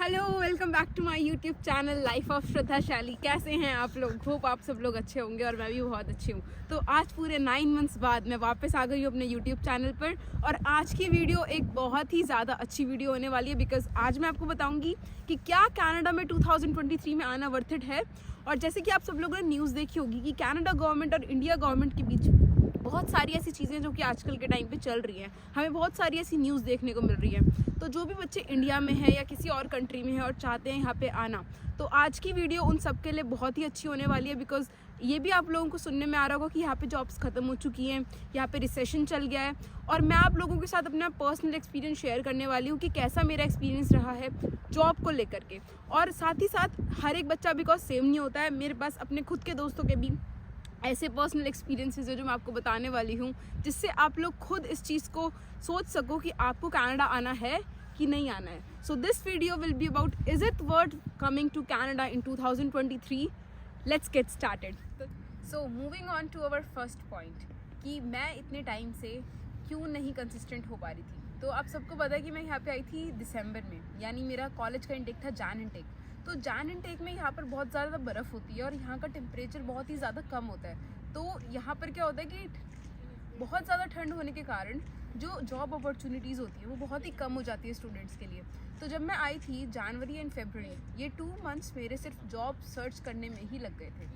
Hello, welcome back to my YouTube channel life of Shraddha Shaili. कैसे हैं आप लोग? होप आप सब लोग अच्छे होंगे और मैं भी बहुत अच्छी हूँ। तो आज पूरे 9 मंथ्स बाद मैं वापस आ गई हूँ अपने यूट्यूब चैनल पर और आज की वीडियो एक बहुत ही ज़्यादा अच्छी वीडियो होने वाली है बिकॉज आज मैं आपको बताऊँगी कि क्या कनाडा में 2023 में आना वर्थ इट है। और जैसे कि आप सब लोगों ने न्यूज़ देखी होगी कि कनाडा गवर्नमेंट और इंडिया गवर्नमेंट के बीच बहुत सारी ऐसी चीज़ें जो कि आजकल के टाइम पे चल रही हैं, हमें बहुत सारी ऐसी न्यूज़ देखने को मिल रही है। तो जो भी बच्चे इंडिया में है या किसी और कंट्री में है और चाहते हैं यहाँ पे आना, तो आज की वीडियो उन सब के लिए बहुत ही अच्छी होने वाली है बिकॉज ये भी आप लोगों को सुनने में आ रहा होगा कि यहाँ पे जॉब्स ख़त्म हो चुकी हैं, यहाँ पे रिसेशन चल गया है। और मैं आप लोगों के साथ अपना पर्सनल एक्सपीरियंस शेयर करने वाली हूँ कि कैसा मेरा एक्सपीरियंस रहा है जॉब को लेकर के। और साथ ही साथ हर एक बच्चा बिकॉज सेम नहीं होता है, मेरे पास अपने खुद के दोस्तों के भी ऐसे पर्सनल एक्सपीरियंसेस है जो मैं आपको बताने वाली हूँ, जिससे आप लोग खुद इस चीज़ को सोच सको कि आपको कनाडा आना है कि नहीं आना है। So this video will be about is it worth coming to Canada in 2023। Let's get started. So moving on to our first point कि मैं इतने टाइम से क्यों नहीं कंसिस्टेंट हो पा रही थी। तो आप सबको पता है कि मैं यहाँ पे आई थी दिसंबर में, यानी मेरा कॉलेज का इंटेक था जैन इंटेक। तो जैन इंटेक में यहाँ पर बहुत ज़्यादा बर्फ़ होती है और यहाँ का टेम्परेचर बहुत ही ज़्यादा कम होता है। तो यहाँ पर क्या होता है कि बहुत ज़्यादा ठंड होने के कारण जो जॉब अपॉर्चुनिटीज़ होती है वो बहुत ही कम हो जाती है स्टूडेंट्स के लिए। तो जब मैं आई थी जनवरी एंड फरवरी, ये 2 मंथ्स मेरे सिर्फ जॉब सर्च करने में ही लग गए थे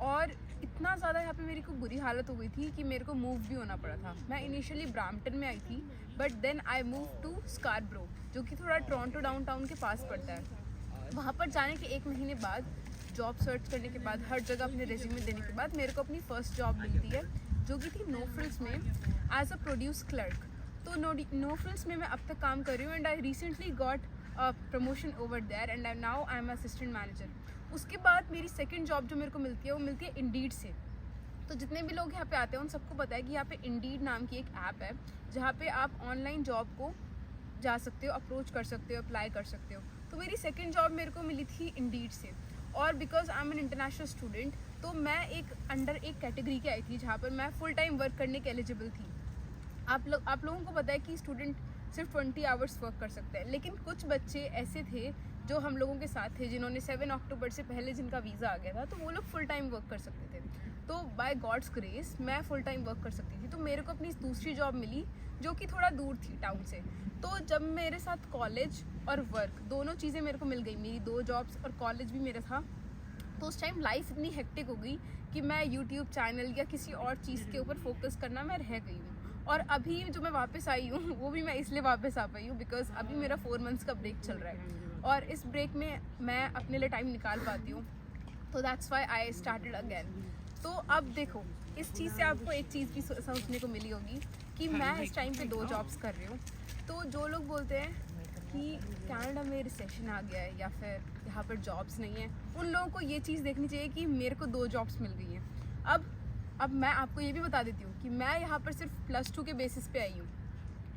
और इतना ज़्यादा यहाँ पे मेरी को बुरी हालत हो गई थी कि मेरे को मूव भी होना पड़ा था। मैं इनिशियली ब्रैम्पटन में आई थी but then I move to Scarborough, जो कि थोड़ा टोरंटो डाउनटाउन के पास पड़ता है। वहाँ पर जाने के 1 महीने बाद जॉब सर्च करने के बाद हर जगह अपने रेज्यूमे देने के बाद मेरे को अपनी फ़र्स्ट जॉब मिलती है, जो कि थी नो फ्रिल्स में एज अ प्रोड्यूस क्लर्क। तो नो फ्रिल्स में मैं अब तक काम कर रही हूँ and I recently got a promotion over there and now I am assistant manager. उसके बाद मेरी सेकेंड जॉब जो मेरे को मिलती है वो मिलती है इंडीड से। तो जितने भी लोग यहाँ पे आते हैं उन सबको पता है कि यहाँ पे इंडीड नाम की एक ऐप है जहाँ पे आप ऑनलाइन जॉब को जा सकते हो, अप्रोच कर सकते हो, अप्लाई कर सकते हो। तो मेरी सेकंड जॉब मेरे को मिली थी इंडीड से और because I am an international student तो मैं एक अंडर एक कैटेगरी के आई थी जहाँ पर मैं फुल टाइम वर्क करने के एलिजिबल थी। आप लोगों को पता है कि स्टूडेंट सिर्फ 20 आवर्स वर्क कर सकते हैं, लेकिन कुछ बच्चे ऐसे थे जो हम लोगों के साथ थे जिन्होंने 7 अक्टूबर से पहले जिनका वीज़ा आ गया था, तो वो लोग फुल टाइम वर्क कर सकते थे। तो बाय गॉड्स ग्रेस मैं फुल टाइम वर्क कर सकती थी। तो मेरे को अपनी दूसरी जॉब मिली जो कि थोड़ा दूर थी टाउन से। तो जब मेरे साथ कॉलेज और वर्क दोनों चीज़ें मेरे को मिल गई, मेरी 2 जॉब्स और कॉलेज भी मेरा था, तो उस टाइम लाइफ इतनी हेक्टिक हो गई कि मैं यूट्यूब चैनल या किसी और चीज़ के ऊपर फोकस करना मैं रह गई हूँ। और अभी जो मैं वापस आई हूँ वो भी मैं इसलिए वापस आ पाई हूँ बिकॉज अभी मेरा 4 मंथ्स का ब्रेक चल रहा है और इस ब्रेक में मैं अपने लिए टाइम निकाल पाती हूँ। तो that's why I started again. तो अब देखो, इस चीज़ से आपको एक चीज़ भी समझने को मिली होगी कि मैं इस टाइम पे 2 जॉब्स कर रही हूँ। तो जो लोग बोलते हैं कि कनाडा में रिसेशन आ गया है या फिर यहाँ पर जॉब्स नहीं है, उन लोगों को ये चीज़ देखनी चाहिए कि मेरे को 2 जॉब्स मिल गई हैं। अब मैं आपको ये भी बता देती हूँ कि मैं यहाँ पर सिर्फ +2 के बेसिस पे आई हूँ।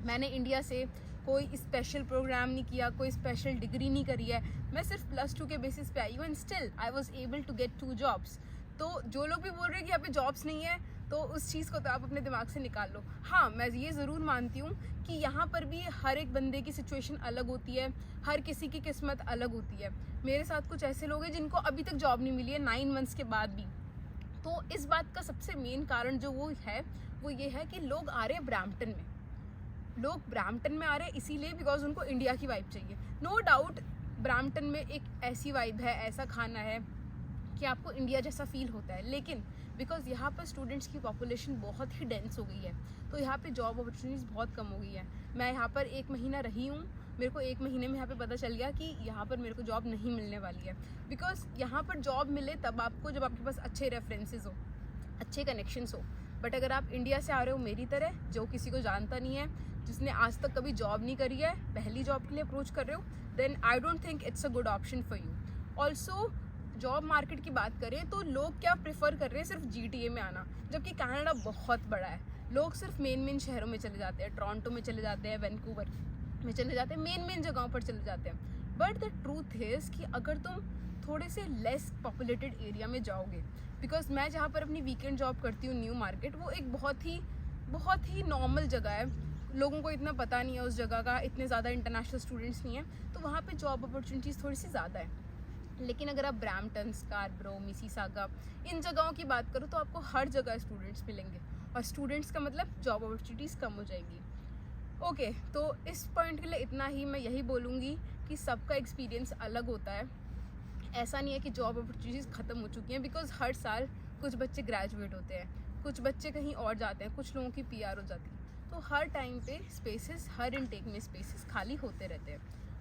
मैंने इंडिया से कोई स्पेशल प्रोग्राम नहीं किया, कोई स्पेशल डिग्री नहीं करी है, मैं सिर्फ +2 के बेसिस पे आई हूँ and still I was able to get 2 jobs. तो जो लोग भी बोल रहे हैं कि यहाँ पे जॉब्स नहीं है, तो उस चीज़ को तो आप अपने दिमाग से निकाल लो। हाँ, मैं ये ज़रूर मानती हूँ कि यहाँ पर भी हर एक बंदे की सिचुएशन अलग होती है, हर किसी की किस्मत अलग होती है। मेरे साथ कुछ ऐसे लोग हैं जिनको अभी तक जॉब नहीं मिली है 9 मंथ्स के बाद भी। तो इस बात का सबसे मेन कारण जो वो ये है कि लोग आ रहे हैं ब्रैम्पटन में। लोग ब्रैम्पटन में आ रहे हैं इसीलिए बिकॉज उनको इंडिया की वाइब चाहिए। नो डाउट ब्रैम्पटन में एक ऐसी वाइब है, ऐसा खाना है कि आपको इंडिया जैसा फील होता है, लेकिन बिकॉज यहाँ पर स्टूडेंट्स की पॉपुलेशन बहुत ही डेंस हो गई है तो यहाँ पे जॉब अपॉर्चुनिटीज़ बहुत कम हो गई है। मैं यहाँ पर 1 महीना रही हूँ, मेरे को 1 महीने में यहाँ पे पता चल गया कि यहाँ पर मेरे को जॉब नहीं मिलने वाली है। बिकॉज यहाँ पर जॉब मिले तब आपको जब आपके पास अच्छे रेफरेंसेस हो, अच्छे कनेक्शंस हो। बट अगर आप इंडिया से आ रहे हो मेरी तरह, जो किसी को जानता नहीं है, जिसने आज तक कभी जॉब नहीं करी है, पहली जॉब के लिए अप्रोच कर रहे हो, then I don't think it's a good option for you. Also job market की बात करें तो लोग क्या प्रेफर कर रहे हैं, सिर्फ GTA में आना, जबकि कनाडा बहुत बड़ा है। लोग सिर्फ मेन शहरों में चले जाते हैं, टोरंटो में चले जाते हैं, वैंकूवर में चले जाते हैं, मेन जगहों पर चले जाते हैं। बट द ट्रूथ इज़ कि अगर तुम थोड़े से लेस पॉपुलेटेड एरिया में जाओगे, बिकॉज मैं जहाँ पर अपनी वीकेंड जॉब करती हूँ न्यू मार्केट, वो एक बहुत ही नॉर्मल जगह है लोगों को इतना पता नहीं है उस जगह का, इतने ज़्यादा इंटरनेशनल स्टूडेंट्स नहीं हैं, तो वहाँ पे जॉब अपॉर्चुनिटीज़ थोड़ी सी ज़्यादा है। लेकिन अगर आप ब्रैम्पटन, स्कारब्रो, मिसिसागा इन जगहों की बात करो तो आपको हर जगह स्टूडेंट्स मिलेंगे, और स्टूडेंट्स का मतलब जॉब अपॉर्चुनिटीज़ कम हो जाएगी। ओके, तो इस पॉइंट के लिए इतना ही। मैं यही बोलूँगी कि सबका एक्सपीरियंस अलग होता है। ऐसा नहीं है कि जॉब अपॉर्चुनिटीज़ ख़त्म हो चुकी हैं, बिकॉज हर साल कुछ बच्चे ग्रेजुएट होते हैं, कुछ बच्चे कहीं और जाते हैं, कुछ लोगों की PR हो जाती है। तो हर टाइम पे स्पेसेस, हर इनटेक में स्पेसेस खाली होते रहते हैं।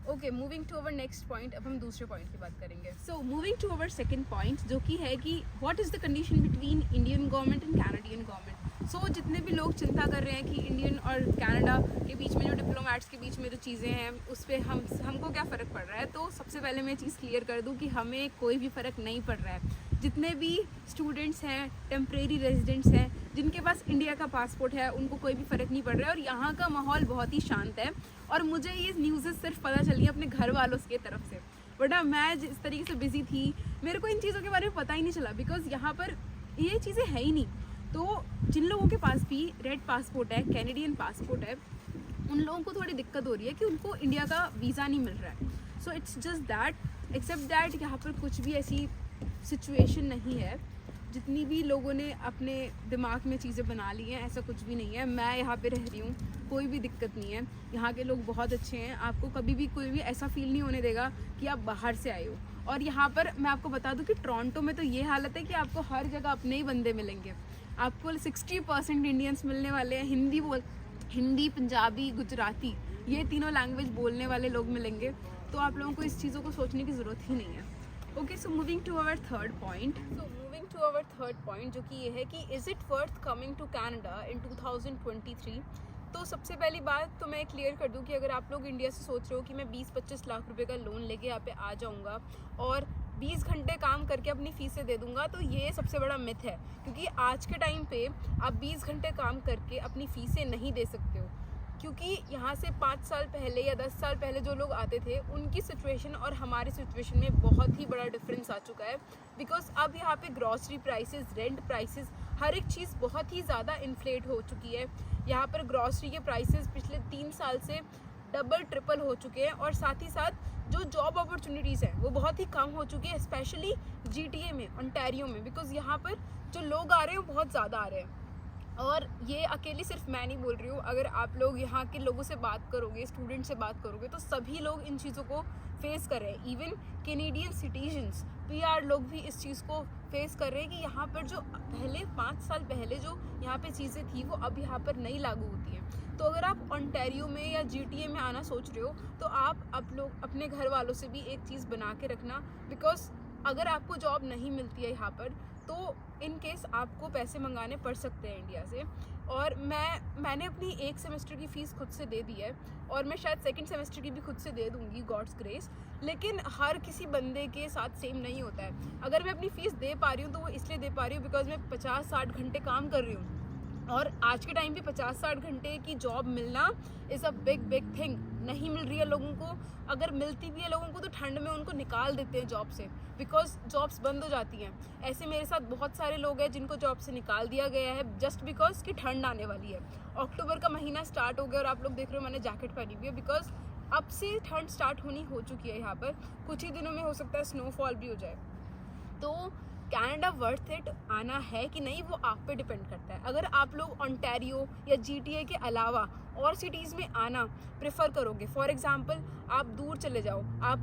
Okay, moving to our next point. अब हम दूसरे पॉइंट की बात करेंगे। So moving to our second point, जो कि है कि what is the condition between Indian government and Canadian government. So जितने भी लोग चिंता कर रहे हैं कि इंडियन और कनाडा के बीच में, जो डिप्लोमेट्स के बीच में जो चीज़ें हैं, उस पर हमको क्या फ़र्क पड़ रहा है, तो सबसे पहले मैं चीज़ क्लियर कर दूं कि हमें कोई भी फ़र्क नहीं पड़ रहा है। जितने भी स्टूडेंट्स हैं, टेम्परेरी रेजिडेंट्स हैं, जिनके पास इंडिया का पासपोर्ट है, उनको कोई भी फ़र्क नहीं पड़ रहा है, और यहाँ का माहौल बहुत ही शांत है। और मुझे ये न्यूज़ सिर्फ पता चली है अपने घर वालों के तरफ से, वरना मैं जिस तरीके से बिज़ी थी, मेरे को इन चीज़ों के बारे में पता ही नहीं चला, बिकॉज़ यहाँ पर ये चीज़ें है ही नहीं। तो जिन लोगों के पास भी रेड पासपोर्ट है, कैनेडियन पासपोर्ट है, उन लोगों को थोड़ी दिक्कत हो रही है कि उनको इंडिया का वीज़ा नहीं मिल रहा है। So it's just that, except that यहाँ पर कुछ भी ऐसी सिचुएशन नहीं है। जितनी भी लोगों ने अपने दिमाग में चीज़ें बना ली हैं, ऐसा कुछ भी नहीं है। मैं यहाँ पे रह रही हूँ, कोई भी दिक्कत नहीं है। यहाँ के लोग बहुत अच्छे हैं, आपको कभी भी कोई भी ऐसा फील नहीं होने देगा कि आप बाहर से आए हो। और यहाँ पर मैं आपको बता दूँ कि टोरंटो में तो ये हालत है कि आपको हर जगह अपने ही बंदे मिलेंगे। आपको 60% इंडियंस मिलने वाले हैं, हिंदी, पंजाबी, गुजराती, ये तीनों लैंग्वेज बोलने वाले लोग मिलेंगे। तो आप लोगों को इस चीज़ों को सोचने की ज़रूरत ही नहीं है। Okay, so moving to our third point, जो कि ये है कि is it worth coming to Canada in 2023। तो सबसे पहली बात तो मैं क्लियर कर दूं कि अगर आप लोग इंडिया से सोच रहे हो कि मैं 20-25 लाख रुपए का लोन लेके यहाँ पे आ जाऊँगा और 20 घंटे काम करके अपनी फीसें दे दूंगा, तो ये सबसे बड़ा मिथ है। क्योंकि आज के टाइम पे आप 20 घंटे काम करके अपनी फीसें नहीं दे सकते हो, क्योंकि यहाँ से 5 साल पहले या 10 साल पहले जो लोग आते थे, उनकी सिचुएशन और हमारी सिचुएशन में बहुत ही बड़ा डिफरेंस आ चुका है। बिकॉज अब यहाँ पे ग्रॉसरी प्राइसेस, रेंट प्राइसेस, हर एक चीज़ बहुत ही ज़्यादा इन्फ्लेट हो चुकी है। यहाँ पर ग्रॉसरी के प्राइसेस पिछले 3 साल से डबल ट्रिपल हो चुके हैं, और साथ ही साथ जो जॉब अपॉर्चुनिटीज़ हैं वो बहुत ही कम हो चुकी है, स्पेशली GTA में, ओंटारियो में। बिकॉज यहाँ पर जो लोग आ रहे हैं वो बहुत ज़्यादा आ रहे हैं। और ये अकेली सिर्फ मैं नहीं बोल रही हूँ, अगर आप लोग यहाँ के लोगों से बात करोगे, स्टूडेंट से बात करोगे, तो सभी लोग इन चीज़ों को फेस कर रहे हैं। इवन कैनेडियन सिटीजन्स, PR लोग भी इस चीज़ को फेस कर रहे हैं कि यहाँ पर जो पहले 5 साल पहले जो यहाँ पे चीज़ें थी वो अब यहाँ पर नहीं लागू होती हैं। तो अगर आप ओंटारियो में या GTA में आना सोच रहे हो, तो आप लोग अपने घर वालों से भी एक चीज़ बना के रखना, बिकॉज अगर आपको जॉब नहीं मिलती है यहाँ पर, तो इन केस आपको पैसे मंगाने पड़ सकते हैं इंडिया से। और मैंने अपनी 1 सेमेस्टर की फ़ीस खुद से दे दी है, और मैं शायद 2nd सेमेस्टर की भी खुद से दे दूँगी, गॉड्स ग्रेस। लेकिन हर किसी बंदे के साथ सेम नहीं होता है। अगर मैं अपनी फ़ीस दे पा रही हूँ तो वो इसलिए दे पा रही हूँ बिकॉज मैं 50-60 घंटे काम कर रही हूँ, और आज के टाइम पे 50-60 घंटे की जॉब मिलना इज़ अ बिग थिंग। नहीं मिल रही है लोगों को, अगर मिलती भी है लोगों को तो ठंड में उनको निकाल देते हैं जॉब से, बिकॉज जॉब्स बंद हो जाती हैं। ऐसे मेरे साथ बहुत सारे लोग हैं जिनको जॉब से निकाल दिया गया है जस्ट बिकॉज कि ठंड आने वाली है। अक्टूबर का महीना स्टार्ट हो गया और आप लोग देख रहे हो मैंने जैकेट पहनी हुई है, बिकॉज अब से ठंड स्टार्ट होनी हो चुकी है यहाँ पर। कुछ ही दिनों में हो सकता है स्नोफॉल भी हो जाए। तो कनाडा वर्थ इट आना है कि नहीं, वो आप पे डिपेंड करता है। अगर आप लोग ओंटारियो या GTA के अलावा और सिटीज़ में आना प्रेफर करोगे, फॉर एग्जांपल आप दूर चले जाओ, आप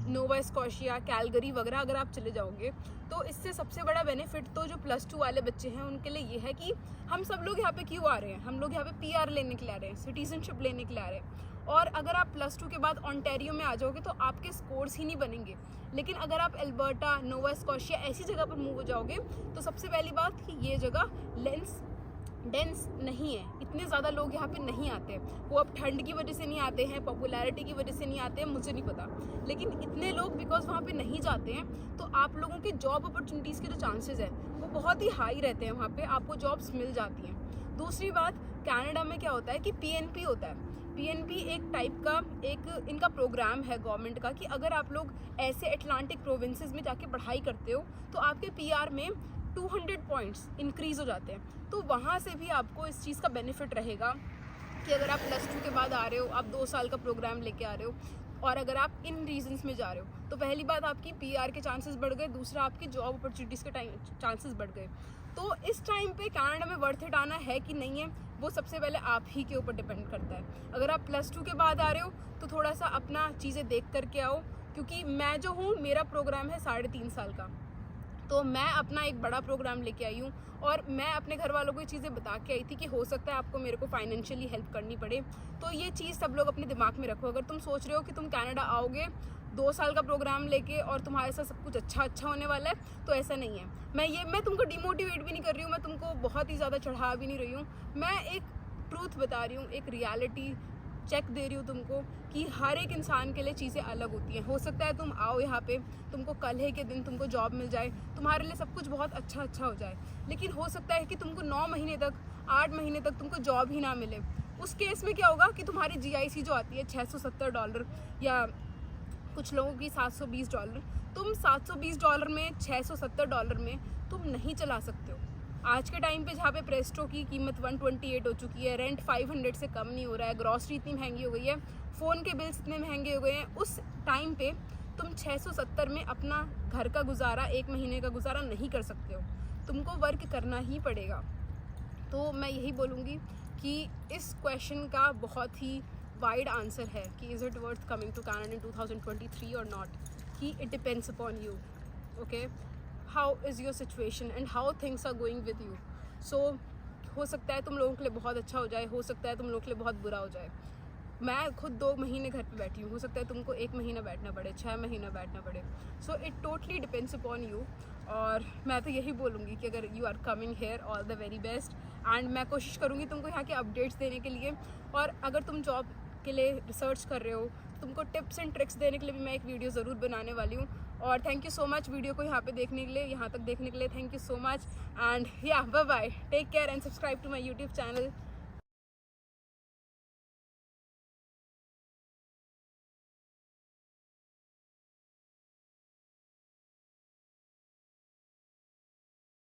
नोवा स्कॉशिया, कैलगरी वगैरह अगर आप चले जाओगे, तो इससे सबसे बड़ा बेनिफिट तो जो +2 वाले बच्चे हैं उनके लिए ये है कि हम सब लोग यहाँ पे क्यों आ रहे हैं, हम लोग यहाँ पे PR लेने के लिए आ रहे हैं, सिटीजनशिप लेने के लिए आ रहे हैं। और अगर आप +2 के बाद ओंटारियो में आ जाओगे तो आपके स्कोर्स ही नहीं बनेंगे। लेकिन अगर आप एल्बर्टा, नोवा स्कॉशिया ऐसी जगह पर मूव हो जाओगे, तो सबसे पहली बात कि ये जगह डेंस नहीं है, इतने ज़्यादा लोग यहाँ पे नहीं आते। वो अब ठंड की वजह से नहीं आते हैं, पॉपुलैरिटी की वजह से नहीं आते हैं, मुझे नहीं पता, लेकिन इतने लोग बिकॉज वहाँ पे नहीं जाते हैं, तो आप लोगों के जॉब अपॉर्चुनिटीज़ के जो चांसेस हैं वो बहुत ही हाई रहते हैं। वहाँ पे आपको जॉब्स मिल जाती हैं। दूसरी बात, कनाडा में क्या होता है कि PNP होता है। PNP एक टाइप का एक इनका प्रोग्राम है गवर्नमेंट का, कि अगर आप लोग ऐसे अटलांटिक प्रोविंसेस में जाके पढ़ाई करते हो तो आपके PR में 200 पॉइंट्स इंक्रीज़ हो जाते हैं। तो वहाँ से भी आपको इस चीज़ का बेनिफिट रहेगा कि अगर आप +2 के बाद आ रहे हो, आप 2 साल का प्रोग्राम लेके आ रहे हो, और अगर आप इन रीजंस में जा रहे हो, तो पहली बात आपकी PR के चांसेस बढ़ गए, दूसरा आपकी जॉब अपॉर्चुनिटीज़ के चांसेस बढ़ गए। तो इस टाइम पे कनाडा में वर्थ इट आना है कि नहीं है, वो सबसे पहले आप ही के ऊपर डिपेंड करता है। अगर आप +2 के बाद आ रहे हो तो थोड़ा सा अपना चीज़ें देख करके आओ, क्योंकि मैं जो हूँ, मेरा प्रोग्राम है 3.5 साल का, तो मैं अपना एक बड़ा प्रोग्राम लेके आई हूँ, और मैं अपने घर वालों को ये चीज़ें बता के आई थी कि हो सकता है आपको मेरे को फाइनेंशियली हेल्प करनी पड़े। तो ये चीज़ सब लोग अपने दिमाग में रखो। अगर तुम सोच रहे हो कि तुम कनाडा आओगे 2 साल का प्रोग्राम लेके और तुम्हारे साथ सब कुछ अच्छा होने वाला है, तो ऐसा नहीं है। मैं तुमको डिमोटिवेट भी नहीं कर रही हूँ, मैं तुमको बहुत ही ज़्यादा चढ़ा भी नहीं रही हूँ। मैं एक ट्रूथ बता रही हूँ, एक रियलिटी चेक दे रही हूँ तुमको कि हर एक इंसान के लिए चीज़ें अलग होती हैं। हो सकता है तुम आओ यहाँ पे, तुमको कल ही के दिन तुमको जॉब मिल जाए, तुम्हारे लिए सब कुछ बहुत अच्छा हो जाए, लेकिन हो सकता है कि तुमको 9 महीने तक, 8 महीने तक तुमको जॉब ही ना मिले। उस केस में क्या होगा कि तुम्हारी GIC जो आती है $670 या कुछ लोगों की $720, तुम $720 में, $670 में तुम नहीं चला सकते हो। आज के टाइम पे जहाँ पे प्रेस्टो की कीमत 128 हो चुकी है, रेंट 500 से कम नहीं हो रहा है, ग्रॉसरी इतनी महंगी हो गई है, फ़ोन के बिल्स इतने महंगे हो गए हैं, उस टाइम पे तुम 670 में अपना घर का गुजारा, 1 महीने का गुजारा नहीं कर सकते हो, तुमको वर्क करना ही पड़ेगा। तो मैं यही बोलूँगी कि इस क्वेश्चन का बहुत ही वाइड आंसर है कि is it worth coming to Canada in 2023 और नॉट, कि it depends upon you, okay, how is your situation and how things are going with you. So हो सकता है तुम लोगों के लिए बहुत अच्छा हो जाए, हो सकता है तुम लोगों के लिए बहुत बुरा हो जाए। मैं खुद 2 महीने घर पे बैठी हूँ, हो सकता है तुमको 1 महीना बैठना पड़े, 6 महीना बैठना पड़े। So it totally depends upon you. और मैं तो यही बोलूँगी कि अगर you are coming here, all the very best, and मैं कोशिश करूँगी तुमको यहाँ के अपडेट्स देने के लिए। और अगर तुम जॉब के लिए रिसर्च कर रहे हो, तुमको टिप्स एंड ट्रिक्स देने के लिए भी मैं एक वीडियो ज़रूर बनाने वाली हूँ। और thank you so much video को यहाँ पे देखने के लिए, यहाँ तक देखने के लिए thank you so much, and या bye bye, take care and subscribe to my YouTube channel.